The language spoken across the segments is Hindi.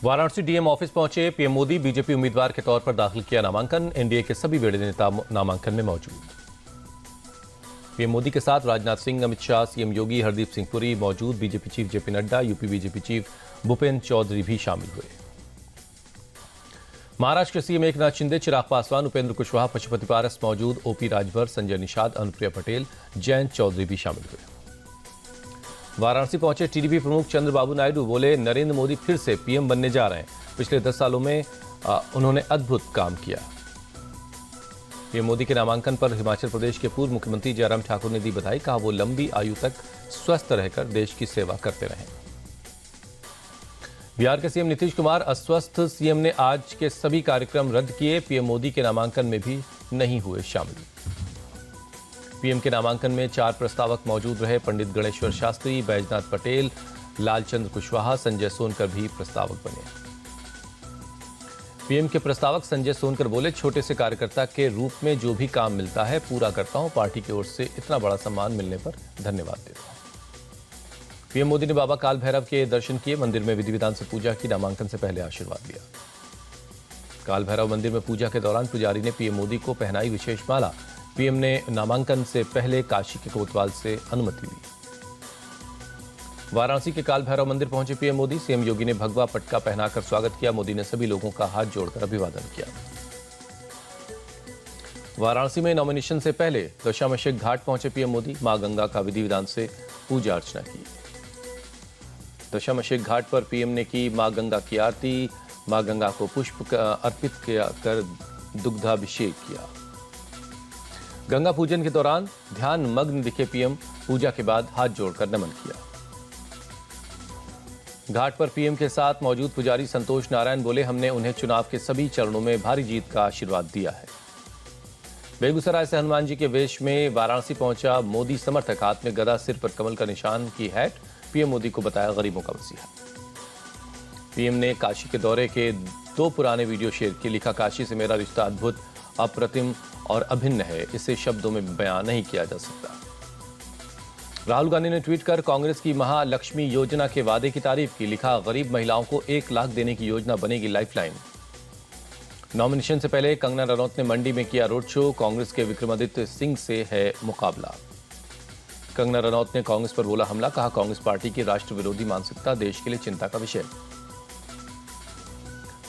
वाराणसी डीएम ऑफिस पहुंचे पीएम मोदी। बीजेपी उम्मीदवार के तौर पर दाखिल किया नामांकन। एनडीए के सभी बड़े नेता नामांकन में मौजूद। पीएम मोदी के साथ राजनाथ सिंह, अमित शाह, सीएम योगी, हरदीप सिंह पुरी मौजूद। BJP chief JP Nadda, UP BJP chief Bhupendra Chaudhary भी शामिल हुए। महाराष्ट्र के सीएम एकनाथ शिंदे, चिराग पासवान, उपेंद्र कुशवाहा, पशुपति पारस मौजूद। ओपी राजभर, संजय निषाद, अनुप्रिया पटेल, जयंत चौधरी भी शामिल हुए। वाराणसी पहुंचे टीडीपी प्रमुख चंद्रबाबू नायडू, बोले नरेंद्र मोदी फिर से पीएम बनने जा रहे हैं। पिछले 10 सालों में उन्होंने अद्भुत काम किया। पीएम मोदी के नामांकन पर हिमाचल प्रदेश के पूर्व मुख्यमंत्री जयराम ठाकुर ने दी बधाई। कहा वो लंबी आयु तक स्वस्थ रहकर देश की सेवा करते रहे। बिहार के सीएम नीतीश कुमार अस्वस्थ। सीएम ने आज के सभी कार्यक्रम रद्द किए। पीएम मोदी के नामांकन में भी नहीं हुए शामिल। पीएम के नामांकन में 4 प्रस्तावक मौजूद रहे। पंडित गणेश्वर शास्त्री, बैजनाथ पटेल, लालचंद्र कुशवाहा, संजय सोनकर भी प्रस्तावक बने। पीएम के प्रस्तावक संजय सोनकर बोले, छोटे से कार्यकर्ता के रूप में जो भी काम मिलता है पूरा करता हूं। पार्टी की ओर से इतना बड़ा सम्मान मिलने पर धन्यवाद देता हूं। पीएम मोदी ने बाबा काल भैरव के दर्शन किए। मंदिर में विधि विधान से पूजा की। नामांकन से पहले आशीर्वाद लिया। काल भैरव मंदिर में पूजा के दौरान पुजारी ने पीएम मोदी को पहनाई विशेष माला। पीएम ने नामांकन से पहले काशी के कोतवाल से अनुमति ली। वाराणसी के काल भैरव मंदिर पहुंचे पीएम मोदी। सीएम योगी ने भगवा पटका पहनाकर स्वागत किया। मोदी ने सभी लोगों का हाथ जोड़कर अभिवादन किया। वाराणसी में नॉमिनेशन से पहले दशामेश घाट पहुंचे पीएम मोदी। मां गंगा का विधि विधान से पूजा अर्चना की। दशामेश घाट पर पीएम ने की मां गंगा की आरती। मां गंगा को पुष्प अर्पित कर दुग्धाभिषेक किया। गंगा पूजन के दौरान ध्यान मग्न दिखे पीएम। पूजा के बाद हाथ जोड़कर नमन किया। घाट पर पीएम के साथ मौजूद पुजारी संतोष नारायण बोले, हमने उन्हें चुनाव के सभी चरणों में भारी जीत का आशीर्वाद दिया है। बेगूसराय से हनुमान जी के वेश में वाराणसी पहुंचा मोदी समर्थक। हाथ में गदा, सिर पर कमल का निशान की हैट। पीएम मोदी को बताया गरीबों का मसीहा। पीएम ने काशी के दौरे के 2 पुराने वीडियो शेयर किए। लिखा, काशी से मेरा रिश्ता अद्भुत, अप्रतिम और अभिन्न है। इसे शब्दों में बयां नहीं किया जा सकता। राहुल गांधी ने ट्वीट कर कांग्रेस की महालक्ष्मी योजना के वादे की तारीफ की। लिखा, गरीब महिलाओं को 1 लाख देने की योजना बनेगी लाइफलाइन। नॉमिनेशन से पहले कंगना रनौत ने मंडी में किया रोड शो। कांग्रेस के विक्रमादित्य सिंह से है मुकाबला। कंगना रनौत ने कांग्रेस पर बोला हमला। कहा, कांग्रेस पार्टी की राष्ट्र विरोधी मानसिकता देश के लिए चिंता का विषय।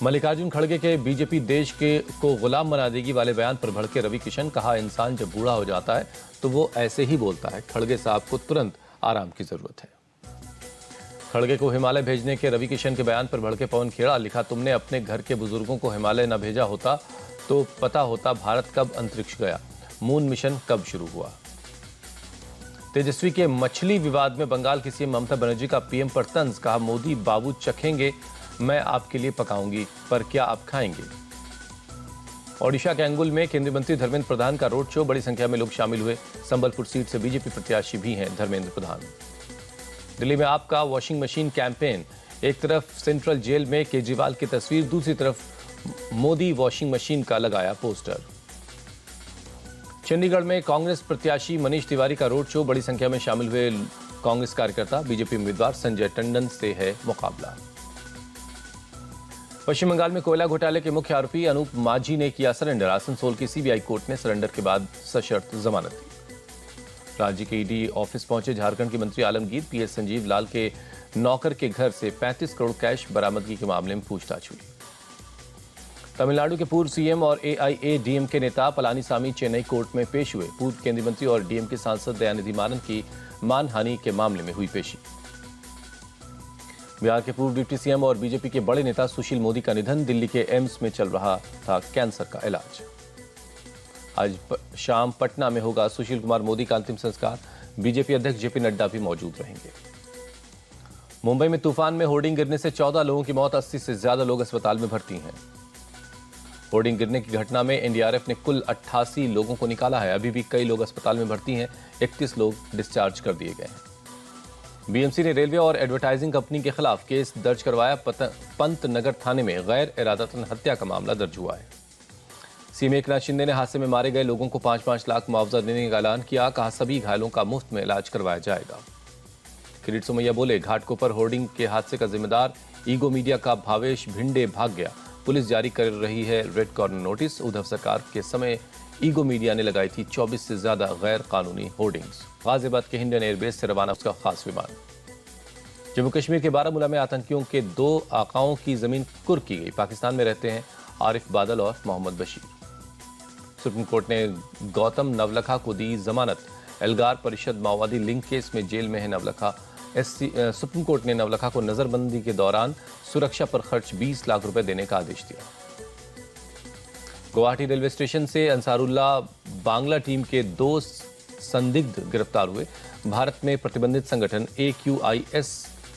मल्लिकार्जुन खड़गे के बीजेपी देश को गुलाम बना देगी वाले बयान पर भड़के रवि किशन। कहा, इंसान जब बूढ़ा हो जाता है तो वो ऐसे ही बोलता है। खड़गे साहब को तुरंत आराम की जरूरत है। खड़गे को हिमालय भेजने के रवि किशन के बयान पर भड़के पवन खेड़ा। लिखा, तुमने अपने घर के बुजुर्गों को हिमालय न भेजा होता तो पता होता भारत कब अंतरिक्ष गया, मून मिशन कब शुरू हुआ। तेजस्वी के मछली विवाद में बंगाल की सीएम ममता बनर्जी का पीएम पर तंज। कहा, मोदी बाबू चखेंगे, मैं आपके लिए पकाऊंगी, पर क्या आप खाएंगे। ओडिशा के अंगुल में केंद्रीय मंत्री धर्मेंद्र प्रधान का रोड शो। बड़ी संख्या में लोग शामिल हुए। संबलपुर सीट से बीजेपी प्रत्याशी भी हैं धर्मेंद्र प्रधान। दिल्ली में आपका वॉशिंग मशीन कैंपेन। एक तरफ सेंट्रल जेल में केजरीवाल की तस्वीर, दूसरी तरफ मोदी वॉशिंग मशीन का लगाया पोस्टर। चंडीगढ़ में कांग्रेस प्रत्याशी मनीष तिवारी का रोड शो। बड़ी संख्या में शामिल हुए कांग्रेस कार्यकर्ता। बीजेपी उम्मीदवार संजय टंडन से है मुकाबला। पश्चिम बंगाल में कोयला घोटाले के मुख्य आरोपी अनूप माझी ने किया सरेंडर। आसनसोल की सीबीआई कोर्ट ने सरेंडर के बाद सशर्त जमानत दी। राज्य के ईडी ऑफिस पहुंचे झारखंड के मंत्री आलमगीर। पीएस संजीव लाल के नौकर के घर से 35 करोड़ कैश बरामदगी के मामले में पूछताछ हुई। तमिलनाडु के पूर्व सीएम और एआईएडीएमके नेता पलानीसामी चेन्नई कोर्ट में पेश हुए। पूर्व केंद्रीय मंत्री और डीएमके सांसद दयानिधि मारन की मानहानि के मामले में हुई पेशी। बिहार के पूर्व डिप्टी सीएम और बीजेपी के बड़े नेता सुशील मोदी का निधन। दिल्ली के एम्स में चल रहा था कैंसर का इलाज। आज शाम पटना में होगा सुशील कुमार मोदी का अंतिम संस्कार। बीजेपी अध्यक्ष जेपी नड्डा भी मौजूद रहेंगे। मुंबई में तूफान में होर्डिंग गिरने से 14 लोगों की मौत, 80 से ज्यादा लोग अस्पताल में भर्ती हैं। होर्डिंग गिरने की घटना में एनडीआरएफ ने कुल 88 लोगों को निकाला है। अभी भी कई लोग अस्पताल में भर्ती हैं। 31 लोग डिस्चार्ज कर दिए गए हैं। बीएमसी ने रेलवे और एडवर्टाइजिंग कंपनी के खिलाफ केस दर्ज करवाया। पंत नगर थाने में गैर इरादतन हत्या का मामला दर्ज हुआ है। सीएम एकनाथ शिंदे ने हादसे में मारे गए लोगों को 5-5 लाख मुआवजा देने का ऐलान किया। कहा, सभी घायलों का मुफ्त में इलाज करवाया जाएगा। किरीट सोमैया बोले, घाटकोपर होर्डिंग के हादसे का जिम्मेदार ईगो मीडिया का भावेश भिंडे भाग गया, पुलिस जारी कर रही है रेड कॉर्नर नोटिस। उद्धव सरकार के समय ईगो मीडिया ने लगाई थी 24 से ज्यादा गैर कानूनी होर्डिंग्स। गाजियाबाद के हिंडन एयरबेस से रवाना उसका खास विमान। जम्मू कश्मीर के बारामूला में आतंकियों के 2 आकाओं की जमीन कुर्क की गई। पाकिस्तान में रहते हैं आरिफ बादल और मोहम्मद बशीर। सुप्रीम कोर्ट ने गौतम नवलखा को दी जमानत। एल्गार परिषद माओवादी लिंक केस में जेल में है नवलखा। सुप्रीम कोर्ट ने नवलखा को नजरबंदी के दौरान सुरक्षा पर खर्च 20 लाख रुपए देने का आदेश दिया। गुवाहाटी रेलवे स्टेशन से अंसारुल्लाह बांग्ला टीम के 2 संदिग्ध गिरफ्तार हुए। भारत में प्रतिबंधित संगठन AQIS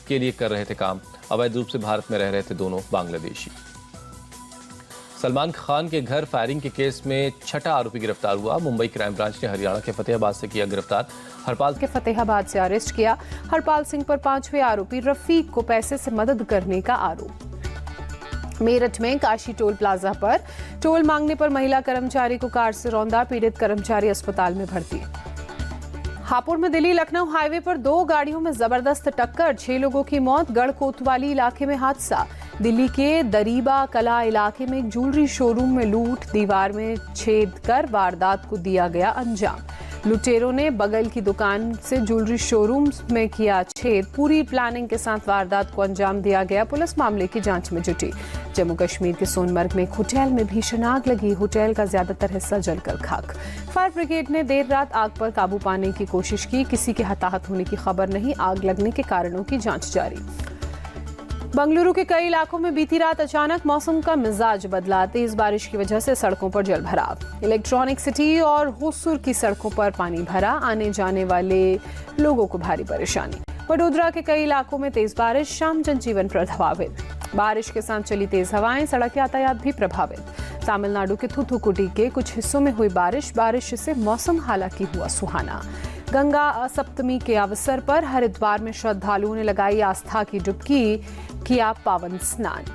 के लिए कर रहे थे काम। अवैध रूप से भारत में रह रहे थे दोनों बांग्लादेशी। सलमान खान के घर फायरिंग के केस में 6ठा आरोपी गिरफ्तार हुआ। मुंबई क्राइम ब्रांच ने हरियाणा के फतेहाबाद से किया गिरफ्तार। हरपाल के फतेहाबाद से अरेस्ट किया। हरपाल सिंह पर 5वें आरोपी रफीक को पैसे से मदद करने का आरोप। मेरठ में काशी टोल प्लाजा पर टोल मांगने पर महिला कर्मचारी को कार से रौंदा। पीड़ित कर्मचारी अस्पताल में भर्ती। हापुड़ में दिल्ली लखनऊ हाईवे पर 2 गाड़ियों में जबरदस्त टक्कर, 6 लोगों की मौत। गढ़ कोतवाली इलाके में हादसा। दिल्ली के दरीबा कला इलाके में एक ज्वेलरी शोरूम में लूट, दीवार में छेद कर वारदात को दिया गया अंजाम। लुटेरों ने बगल की दुकान से ज्वेलरी शोरूम में किया छेद। पूरी प्लानिंग के साथ वारदात को अंजाम दिया गया। पुलिस मामले की जांच में जुटी। जम्मू कश्मीर के सोनमर्ग में एक होटल में भीषण आग लगी। होटल का ज्यादातर हिस्सा जलकर खाक। फायर ब्रिगेड ने देर रात आग पर काबू पाने की कोशिश की। किसी के हताहत होने की खबर नहीं। आग लगने के कारणों की जांच जारी। बंगलुरु के कई इलाकों में बीती रात अचानक मौसम का मिजाज बदला। तेज बारिश की वजह से सड़कों पर जलभराव। इलेक्ट्रॉनिक सिटी और होसुर की सड़कों पर पानी भरा। आने जाने वाले लोगों को भारी परेशानी। वडोदरा के कई इलाकों में तेज बारिश, शाम जनजीवन प्रभावित। बारिश के साथ चली तेज हवाएं, सड़क यातायात भी प्रभावित। तमिलनाडु के थूथुकुडी के कुछ हिस्सों में हुई बारिश से मौसम हालांकि हुआ सुहाना। गंगा सप्तमी के अवसर पर हरिद्वार में श्रद्धालुओं ने लगाई आस्था की डुबकी, किया पावन स्नान।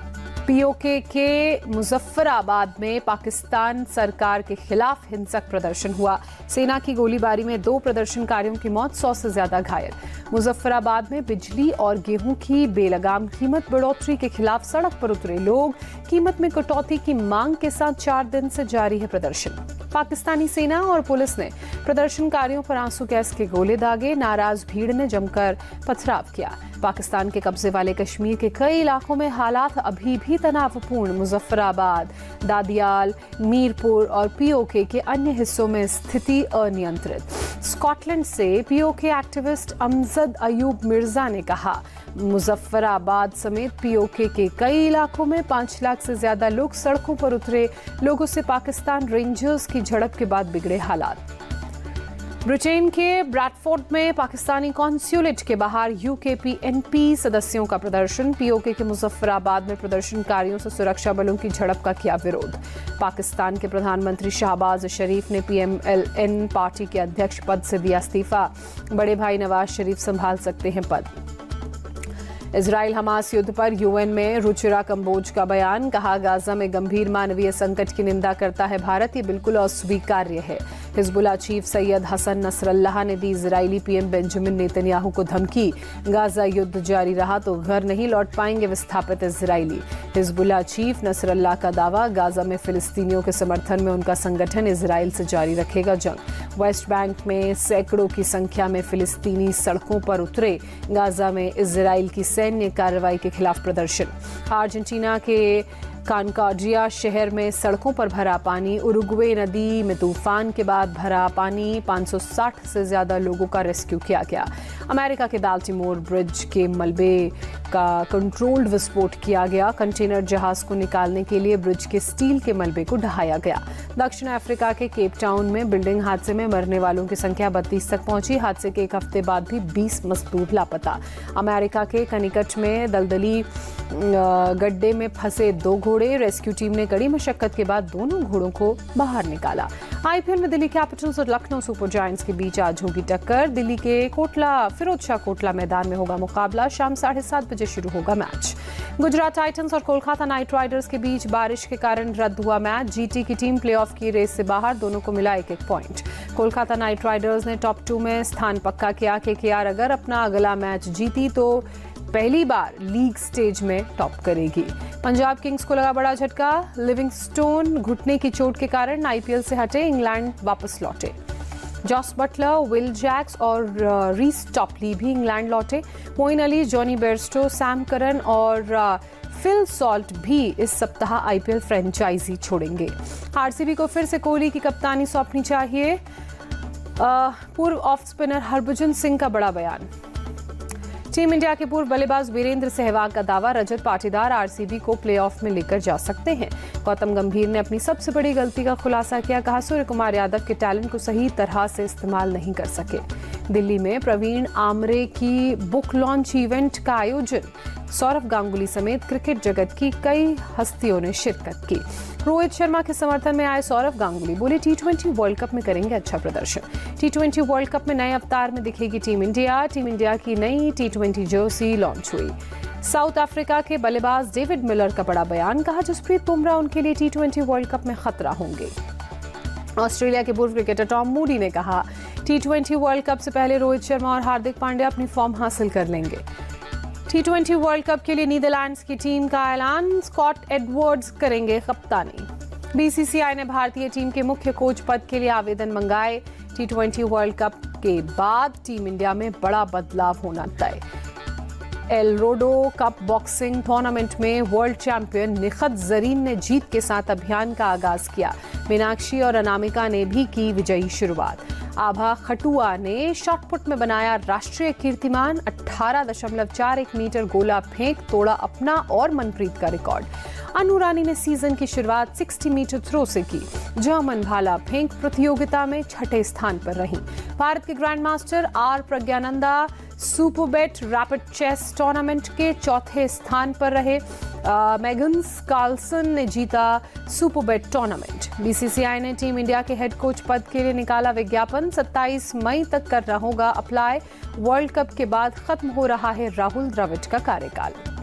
पीओके के मुजफ्फराबाद में पाकिस्तान सरकार के खिलाफ हिंसक प्रदर्शन हुआ। सेना की गोलीबारी में 2 प्रदर्शनकारियों की मौत, 100 से ज्यादा घायल। मुजफ्फराबाद में बिजली और गेहूं की बेलगाम कीमत बढ़ोतरी के खिलाफ सड़क पर उतरे लोग। कीमत में कटौती की मांग के साथ 4 दिन से जारी है प्रदर्शन। पाकिस्तानी सेना और पुलिस ने प्रदर्शनकारियों पर आंसू गैस के गोले दागे। नाराज भीड़ ने जमकर पथराव किया। पाकिस्तान के कब्जे वाले कश्मीर के कई इलाकों में हालात अभी भी तनावपूर्ण। मुजफ्फराबाद, दादियाल, मीरपुर और पीओके के अन्य हिस्सों में स्थिति अनियंत्रित। स्कॉटलैंड से पीओके एक्टिविस्ट अमजद अयूब मिर्जा ने कहा, मुजफ्फराबाद समेत पीओके के कई इलाकों में 5 लाख से ज्यादा लोग सड़कों पर उतरे। लोगों से पाकिस्तान रेंजर्स की झड़प के बाद बिगड़े हालात। ब्रिटेन के ब्रैडफोर्ड में पाकिस्तानी कॉन्स्युलेट के बाहर UKPNP सदस्यों का प्रदर्शन। पीओके के मुजफ्फराबाद में प्रदर्शनकारियों से सुरक्षा बलों की झड़प का किया विरोध। पाकिस्तान के प्रधानमंत्री शहबाज शरीफ ने PMLN पार्टी के अध्यक्ष पद से दिया इस्तीफा। बड़े भाई नवाज शरीफ संभाल सकते हैं पद। इजराइल हमास युद्ध पर UN में रुचिरा कंबोज का बयान। कहा, गाजा में गंभीर मानवीय संकट की निंदा करता है भारत, ये बिल्कुल अस्वीकार्य है। Hezbollah chief Syed Hassan Nasrallah ने दी इजरायली PM बेंजामिन नेतन्याहू को धमकी। गाजा युद्ध जारी रहा तो घर नहीं लौट पाएंगे विस्थापित इजरायली। हिजबुल्लाह चीफ नसरल्लाह का दावा, गाजा में फिलिस्तीनियों के समर्थन में उनका संगठन इजराइल से जारी रखेगा जंग। वेस्ट बैंक में सैकड़ों की संख्या में फिलिस्तीनी सड़कों पर उतरे। गाजा में इजराइल की सैन्य कार्रवाई के खिलाफ प्रदर्शन। अर्जेंटीना के कानकाडिया शहर में सड़कों पर भरा पानी। उरुग्वे नदी में तूफान के बाद भरा पानी। 560 से ज्यादा लोगों का रेस्क्यू किया गया। अमेरिका के बाल्टीमोर ब्रिज के मलबे का कंट्रोल्ड विस्फोट किया गया। कंटेनर जहाज को निकालने के लिए ब्रिज के स्टील के मलबे को ढहाया गया। दक्षिण अफ्रीका के केप टाउन में बिल्डिंग हादसे में मरने वालों की संख्या 32 तक पहुंची। हादसे के 1 हफ्ते बाद भी 20 मजदूर लापता। अमेरिका के कनिकट में दलदली गड्ढे में फंसे 2 घोड़े। रेस्क्यू टीम ने कड़ी मशक्कत के बाद दोनों घोड़ों को बाहर निकाला। IPL में दिल्ली कैपिटल्स और लखनऊ सुपर जायंट्स के बीच आज होगी टक्कर। दिल्ली के फिरोज शाह कोटला मैदान में होगा मुकाबला। शाम 7:30 बजे शुरू होगा मैच। गुजरात टाइटंस और कोलकाता नाइट राइडर्स के बीच बारिश के कारण रद्द हुआ मैच। GT की टीम प्लेऑफ की रेस से बाहर। दोनों को मिला 1-1 पॉइंट। कोलकाता नाइट राइडर्स ने टॉप 2 में स्थान पक्का किया। KKR अगर अपना अगला मैच जीती तो पहली बार लीग स्टेज में टॉप करेगी। पंजाब किंग्स को लगा बड़ा झटका। लिविंगस्टोन घुटने की चोट के कारण आईपीएल से हटे, इंग्लैंड वापस लौटे। जॉस बटलर, विल जैक्स और रीस टॉपली भी इंग्लैंड लौटे। Moeen Ali, Jonny Bairstow, Sam Curran और फिल सॉल्ट भी इस सप्ताह आईपीएल फ्रेंचाइजी छोड़ेंगे। आरसीबी को फिर से कोहली की कप्तानी सौंपनी चाहिए। पूर्व ऑफ स्पिनर हरभजन सिंह का बड़ा बयान। टीम इंडिया के पूर्व बल्लेबाज वीरेंद्र सहवाग का दावा, रजत पाटीदार आरसीबी को प्लेऑफ में लेकर जा सकते हैं। गौतम गंभीर ने अपनी सबसे बड़ी गलती का खुलासा किया, कहा सूर्य कुमार यादव के टैलेंट को सही तरह से इस्तेमाल नहीं कर सके। दिल्ली में प्रवीण आमरे की बुक लॉन्च इवेंट का आयोजन, सौरव गांगुली समेत क्रिकेट जगत की कई हस्तियों ने शिरकत की। रोहित शर्मा के समर्थन में आए सौरव गांगुली बोले, टी20 वर्ल्ड कप में करेंगे अच्छा प्रदर्शन। टी20 वर्ल्ड कप में नए अवतार में दिखेगी टीम इंडिया। टीम इंडिया की नई टी20 जर्सी लॉन्च हुई। साउथ अफ्रीका के बल्लेबाज डेविड मिलर का बड़ा बयान, कहा जसप्रीत बुमराह उनके लिए टी20 वर्ल्ड कप में खतरा होंगे। ऑस्ट्रेलिया के पूर्व क्रिकेटर टॉम मूडी ने कहा, टी20 वर्ल्ड कप से पहले रोहित शर्मा और हार्दिक पांड्या अपनी फॉर्म हासिल कर लेंगे। टी20 वर्ल्ड कप के लिए नीदरलैंड्स की टीम का ऐलान, स्कॉट एडवर्ड्स करेंगे कप्तानी। बीसीसीआई ने भारतीय टीम के मुख्य कोच पद के लिए आवेदन मंगाए। टी20 वर्ल्ड कप के बाद टीम इंडिया में बड़ा बदलाव होना तय। एल रोडो कप बॉक्सिंग टूर्नामेंट में वर्ल्ड चैंपियन निखत जरीन ने जीत के साथ अभियान का आगाज किया। मीनाक्षी और अनामिका ने भी की विजयी शुरुआत। आभा खटुआ ने शॉटपुट में बनाया राष्ट्रीय कीर्तिमान, 18.41 मीटर गोला फेंक तोड़ा अपना और मनप्रीत का रिकॉर्ड। अनु रानी ने सीजन की शुरुआत 60 मीटर थ्रो से की। जर्मन भाला फेंक प्रतियोगिता में छठे स्थान पर रही। भारत के grandmaster R Praggnanandhaa Superbet rapid chess tournament के चौथे स्थान पर रहे। मैगन्स कार्लसन ने जीता सुपरबेट टूर्नामेंट। बीसीसीआई ने टीम इंडिया के हेड कोच पद के लिए निकाला विज्ञापन, 27 मई तक करना होगा अप्लाई। वर्ल्ड कप के बाद खत्म हो रहा है राहुल द्रविड़ का कार्यकाल।